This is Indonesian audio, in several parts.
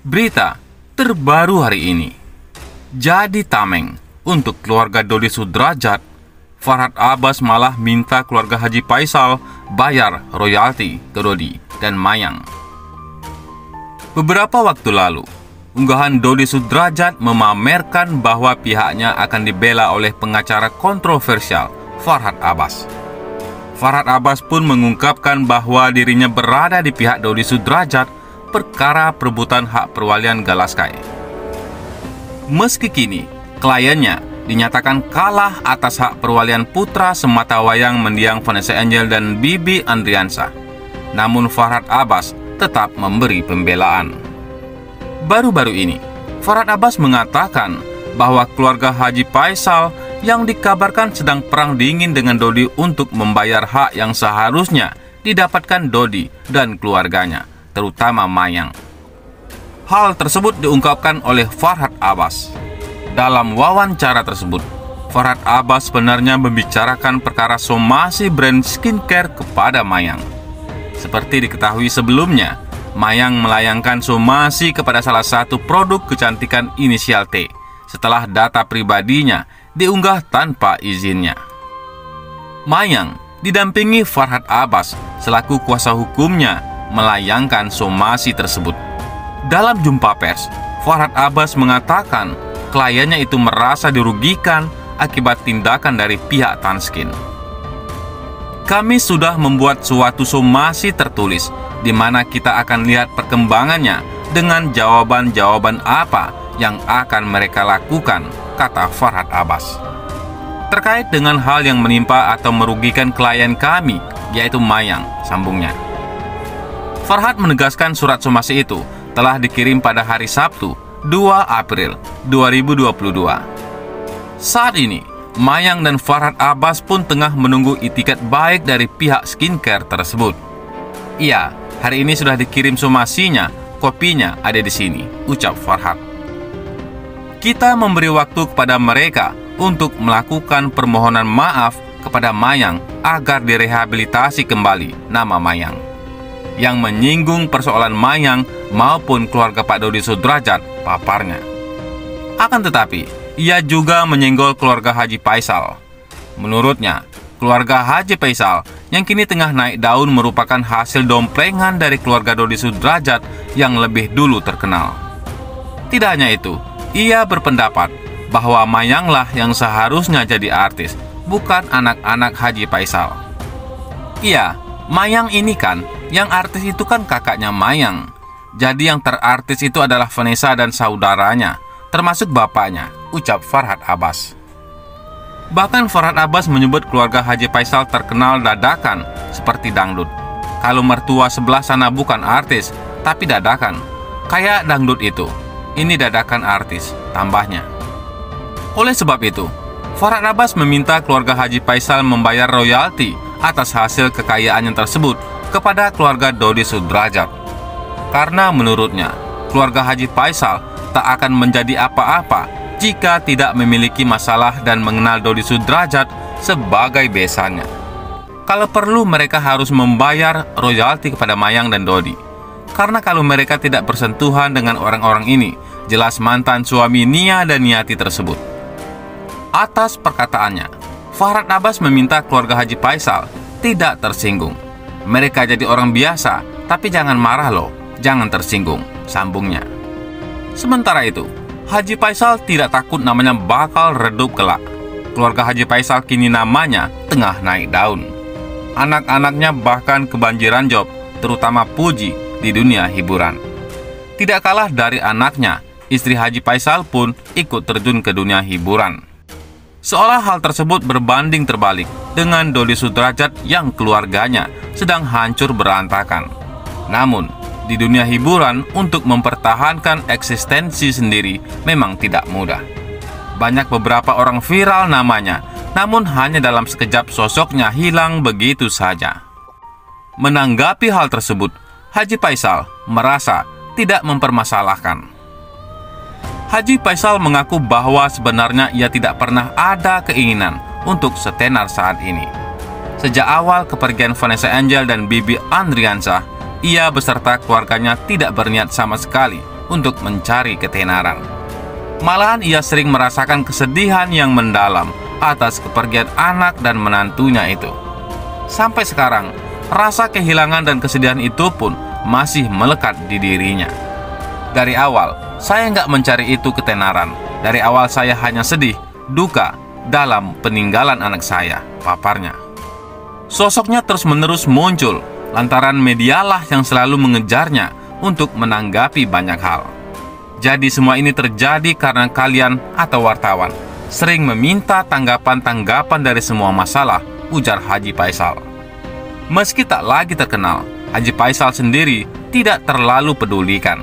Berita terbaru hari ini. Jadi tameng untuk keluarga Dodi Sudrajat, Farhad Abbas malah minta keluarga Haji Faisal bayar royalti ke Dodi dan Mayang. Beberapa waktu lalu, unggahan Dodi Sudrajat memamerkan bahwa pihaknya akan dibela oleh pengacara kontroversial Farhad Abbas. Farhad Abbas pun mengungkapkan bahwa dirinya berada di pihak Dodi Sudrajat perkara perebutan hak perwalian Galaskai. Meski kini kliennya dinyatakan kalah atas hak perwalian putra sematawayang mendiang Vanessa Angel dan Bibi Andriansah, namun Farhad Abbas tetap memberi pembelaan. Baru-baru ini, Farhad Abbas mengatakan bahwa keluarga Haji Faisal yang dikabarkan sedang perang dingin dengan Dodi untuk membayar hak yang seharusnya didapatkan Dodi dan keluarganya, terutama Mayang. Hal tersebut diungkapkan oleh Farhad Abbas. Dalam wawancara tersebut, Farhad Abbas sebenarnya membicarakan perkara somasi brand skincare kepada Mayang. Seperti diketahui sebelumnya, Mayang melayangkan somasi kepada salah satu produk kecantikan inisial T setelah data pribadinya diunggah tanpa izinnya. Mayang didampingi Farhad Abbas selaku kuasa hukumnya melayangkan somasi tersebut. Dalam jumpa pers, Farhad Abbas mengatakan kliennya itu merasa dirugikan akibat tindakan dari pihak Tanskin. Kami sudah membuat suatu somasi tertulis di mana kita akan lihat perkembangannya dengan jawaban-jawaban apa yang akan mereka lakukan, kata Farhad Abbas. Terkait dengan hal yang menimpa atau merugikan klien kami, yaitu Mayang, sambungnya. Farhad menegaskan surat somasi itu telah dikirim pada hari Sabtu, 2 April 2022. Saat ini, Mayang dan Farhad Abbas pun tengah menunggu itikat baik dari pihak skincare tersebut. Iya, hari ini sudah dikirim somasinya, kopinya ada di sini, ucap Farhad. Kita memberi waktu kepada mereka untuk melakukan permohonan maaf kepada Mayang agar direhabilitasi kembali nama Mayang. Yang menyinggung persoalan Mayang maupun keluarga Pak Dodi Sudrajat, paparnya. Akan tetapi, ia juga menyenggol keluarga Haji Faisal. Menurutnya, keluarga Haji Faisal yang kini tengah naik daun merupakan hasil domplengan dari keluarga Dodi Sudrajat yang lebih dulu terkenal. Tidak hanya itu, ia berpendapat bahwa Mayanglah yang seharusnya jadi artis, bukan anak-anak Haji Faisal. Iya, Mayang ini kan, yang artis itu kan kakaknya Mayang. Jadi yang terartis itu adalah Vanessa dan saudaranya, termasuk bapaknya, ucap Farhad Abbas. Bahkan Farhad Abbas menyebut keluarga Haji Faisal terkenal dadakan seperti dangdut. Kalau mertua sebelah sana bukan artis, tapi dadakan. Kayak dangdut itu, ini dadakan artis, tambahnya. Oleh sebab itu, Farhad Abbas meminta keluarga Haji Faisal membayar royalti atas hasil kekayaannya tersebut kepada keluarga Dodi Sudrajat. Karena menurutnya, keluarga Haji Faisal tak akan menjadi apa-apa jika tidak memiliki masalah dan mengenal Dodi Sudrajat sebagai besannya. Kalau perlu mereka harus membayar royalti kepada Mayang dan Dodi. Karena kalau mereka tidak bersentuhan dengan orang-orang ini, jelas mantan suami Nia dan Niati tersebut. Atas perkataannya, Farhad Abbas meminta keluarga Haji Faisal tidak tersinggung. Mereka jadi orang biasa, tapi jangan marah loh, jangan tersinggung, sambungnya. Sementara itu, Haji Faisal tidak takut namanya bakal redup kelak. Keluarga Haji Faisal kini namanya tengah naik daun. Anak-anaknya bahkan kebanjiran job, terutama Puji di dunia hiburan. Tidak kalah dari anaknya, istri Haji Faisal pun ikut terjun ke dunia hiburan. Seolah hal tersebut berbanding terbalik dengan Dodi Sudrajat yang keluarganya sedang hancur berantakan. Namun, di dunia hiburan untuk mempertahankan eksistensi sendiri memang tidak mudah. Banyak beberapa orang viral namanya, namun hanya dalam sekejap sosoknya hilang begitu saja. Menanggapi hal tersebut, Haji Faisal merasa tidak mempermasalahkan. Haji Faisal mengaku bahwa sebenarnya ia tidak pernah ada keinginan untuk setenar saat ini. Sejak awal kepergian Vanessa Angel dan Bibi Andriansah, ia beserta keluarganya tidak berniat sama sekali untuk mencari ketenaran. Malahan ia sering merasakan kesedihan yang mendalam atas kepergian anak dan menantunya itu. Sampai sekarang, rasa kehilangan dan kesedihan itu pun masih melekat di dirinya. Dari awal, saya nggak mencari itu ketenaran. Dari awal saya hanya sedih, duka dalam peninggalan anak saya, paparnya. Sosoknya terus-menerus muncul, lantaran medialah yang selalu mengejarnya untuk menanggapi banyak hal. Jadi semua ini terjadi karena kalian atau wartawan sering meminta tanggapan-tanggapan dari semua masalah, ujar Haji Faisal. Meski tak lagi terkenal, Haji Faisal sendiri tidak terlalu pedulikan.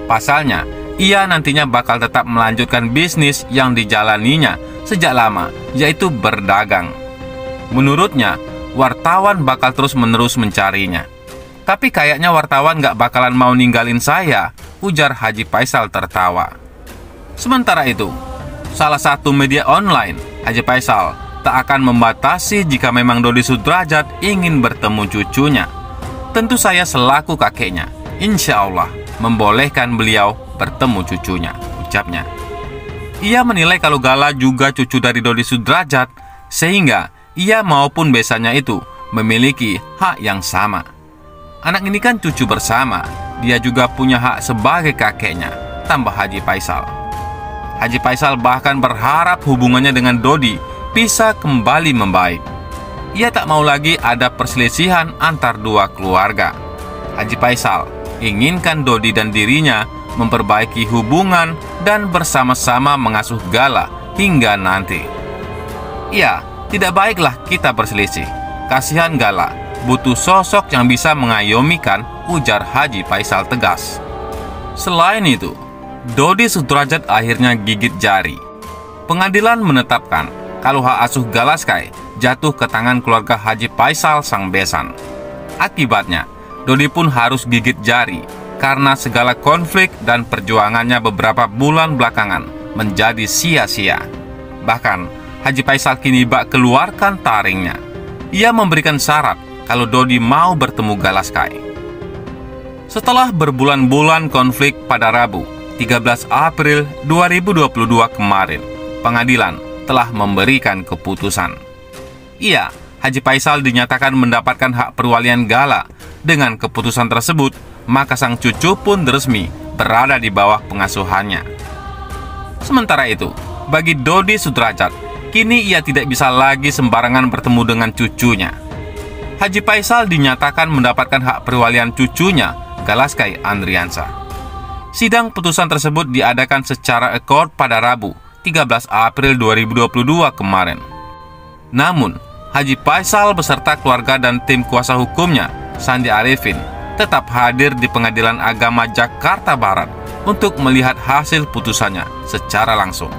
Pasalnya, ia nantinya bakal tetap melanjutkan bisnis yang dijalaninya sejak lama, yaitu berdagang. Menurutnya, wartawan bakal terus-menerus mencarinya. Tapi kayaknya wartawan gak bakalan mau ninggalin saya, ujar Haji Faisal tertawa. Sementara itu, salah satu media online, Haji Faisal tak akan membatasi jika memang Dodi Sudrajat ingin bertemu cucunya. Tentu saya selaku kakeknya, insya Allah membolehkan beliau bertemu cucunya, ucapnya. Ia menilai kalau Gala juga cucu dari Dodi Sudrajat, sehingga ia maupun besannya itu memiliki hak yang sama. Anak ini kan cucu bersama, dia juga punya hak sebagai kakeknya, tambah Haji Faisal. Haji Faisal bahkan berharap hubungannya dengan Dodi bisa kembali membaik. Ia tak mau lagi ada perselisihan antar dua keluarga. Haji Faisal inginkan Dodi dan dirinya memperbaiki hubungan dan bersama-sama mengasuh Gala hingga nanti. Ya, tidak baiklah kita berselisih. Kasihan Gala, butuh sosok yang bisa mengayomikan, ujar Haji Faisal tegas. Selain itu, Dodi Sudrajat akhirnya gigit jari. Pengadilan menetapkan kalau hak asuh Galaskai jatuh ke tangan keluarga Haji Faisal sang besan. Akibatnya, Dodi pun harus gigit jari karena segala konflik dan perjuangannya beberapa bulan belakangan menjadi sia-sia. Bahkan, Haji Faisal kini bak keluarkan taringnya. Ia memberikan syarat kalau Dodi mau bertemu Galaskai. Setelah berbulan-bulan konflik pada Rabu, 13 April 2022 kemarin, pengadilan telah memberikan keputusan. Iya, Haji Faisal dinyatakan mendapatkan hak perwalian Gala. Dengan keputusan tersebut, maka sang cucu pun resmi berada di bawah pengasuhannya. Sementara itu, bagi Dodi Sudrajat, kini ia tidak bisa lagi sembarangan bertemu dengan cucunya. Haji Faisal dinyatakan mendapatkan hak perwalian cucunya, Galaskai Andriansah. Sidang putusan tersebut diadakan secara akord pada Rabu, 13 April 2022 kemarin. Namun, Haji Faisal beserta keluarga dan tim kuasa hukumnya, Sandi Arifin, tetap hadir di Pengadilan Agama Jakarta Barat untuk melihat hasil putusannya secara langsung.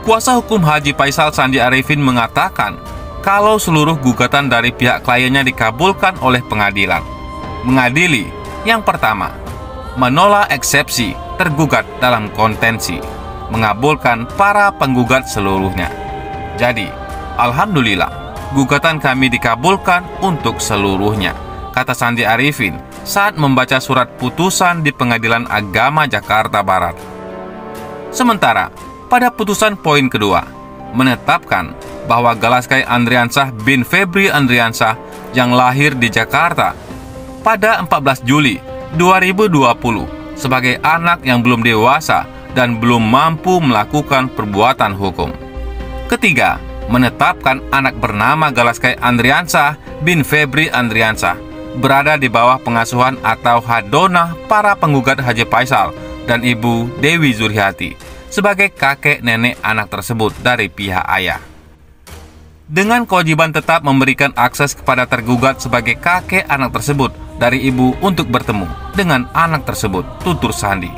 Kuasa hukum Haji Faisal, Sandi Arifin, mengatakan kalau seluruh gugatan dari pihak kliennya dikabulkan oleh pengadilan. Mengadili, yang pertama, menolak eksepsi tergugat dalam kontensi, mengabulkan para penggugat seluruhnya. Jadi, alhamdulillah, gugatan kami dikabulkan untuk seluruhnya, kata Sandi Arifin saat membaca surat putusan di Pengadilan Agama Jakarta Barat. Sementara, pada putusan poin kedua, menetapkan bahwa Galaskai Andriansah bin Febri Andriansah yang lahir di Jakarta pada 14 Juli 2020 sebagai anak yang belum dewasa dan belum mampu melakukan perbuatan hukum. Ketiga, menetapkan anak bernama Galaskai Andriansah bin Febri Andriansah berada di bawah pengasuhan atau hadonah para penggugat Haji Faisal dan Ibu Dewi Zuriati sebagai kakek nenek anak tersebut dari pihak ayah. Dengan kewajiban tetap memberikan akses kepada tergugat sebagai kakek anak tersebut dari ibu untuk bertemu dengan anak tersebut, tutur Sandi.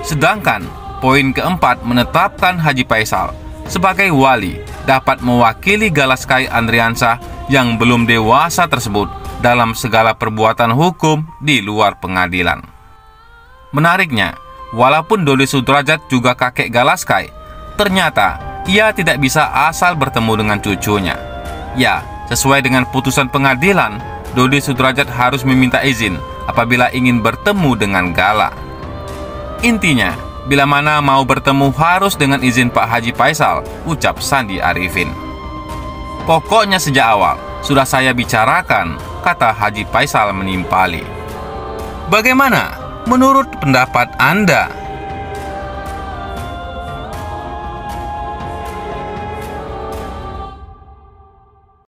Sedangkan poin keempat menetapkan Haji Faisal sebagai wali dapat mewakili Galaskai Andriansah yang belum dewasa tersebut dalam segala perbuatan hukum di luar pengadilan. Menariknya, walaupun Dodi Sudrajat juga kakek Galaskai, ternyata ia tidak bisa asal bertemu dengan cucunya. Ya, sesuai dengan putusan pengadilan, Dodi Sudrajat harus meminta izin apabila ingin bertemu dengan Gala. Intinya, bila mana mau bertemu harus dengan izin Pak Haji Faisal, ucap Sandi Arifin. Pokoknya sejak awal sudah saya bicarakan, kata Haji Faisal menimpali. Bagaimana menurut pendapat Anda?